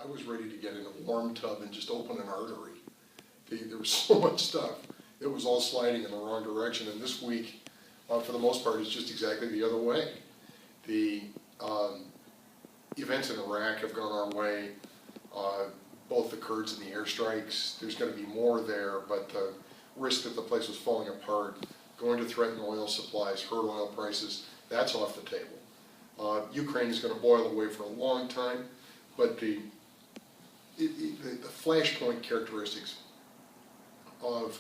I was ready to get in a warm tub and just open an artery. There was so much stuff. It was all sliding in the wrong direction, and this week, for the most part, is just exactly the other way. The events in Iraq have gone our way, both the Kurds and the airstrikes. There's going to be more there, but the risk that the place was falling apart, going to threaten oil supplies, hurt oil prices, that's off the table. Ukraine is going to boil away for a long time, but the flashpoint characteristics of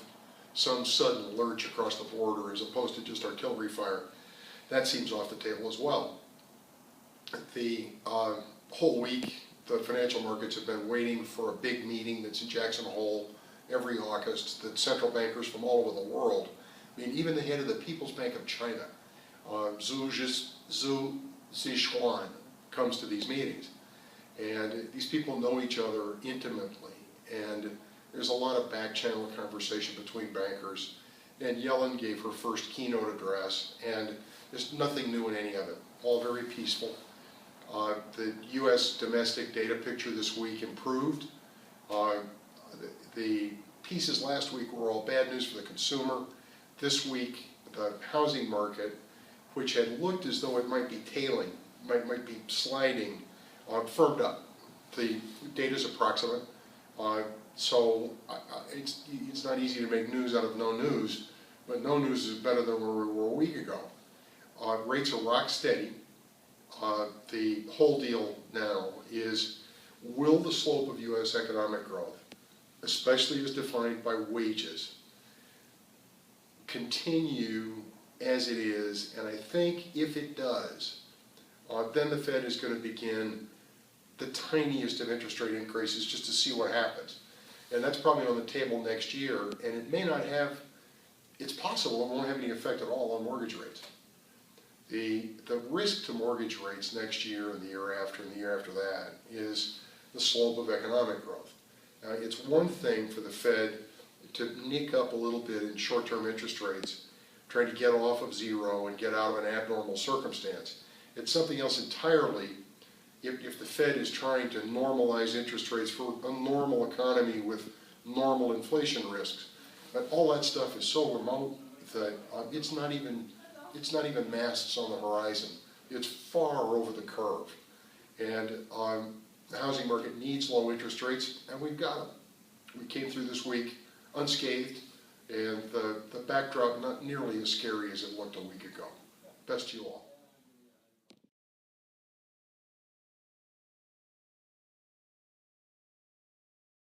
some sudden lurch across the border as opposed to just artillery fire, that seems off the table as well. The whole week, the financial markets have been waiting for a big meeting that's in Jackson Hole every August, that central bankers from all over the world, I mean, even the head of the People's Bank of China, Zhu Zixuan, comes to these meetings. And these people know each other intimately, and there's a lot of back-channel conversation between bankers. And Yellen gave her first keynote address, and there's nothing new in any of it, all very peaceful. The U.S. domestic data picture this week improved. The pieces last week were all bad news for the consumer. This week, the housing market, which had looked as though it might be tailing, might be sliding, firmed up. The data's approximate, so it's not easy to make news out of no news, but no news is better than where we were a week ago. Rates are rock steady. The whole deal now is, will the slope of U.S. economic growth, especially as defined by wages, continue as it is? And I think if it does, then the Fed is going to begin the tiniest of interest rate increases just to see what happens. And that's probably on the table next year, and it may not have, it's possible it won't have any effect at all on mortgage rates. The risk to mortgage rates next year and the year after and the year after that is the slope of economic growth. Now, it's one thing for the Fed to nick up a little bit in short-term interest rates, trying to get off of zero and get out of an abnormal circumstance. It's something else entirely if the Fed is trying to normalize interest rates for a normal economy with normal inflation risks. But all that stuff is so remote that it's not even masts on the horizon. It's far over the curve. And the housing market needs low interest rates, and we've got them. We came through this week unscathed, and the backdrop not nearly as scary as it looked a week ago. Best to you all.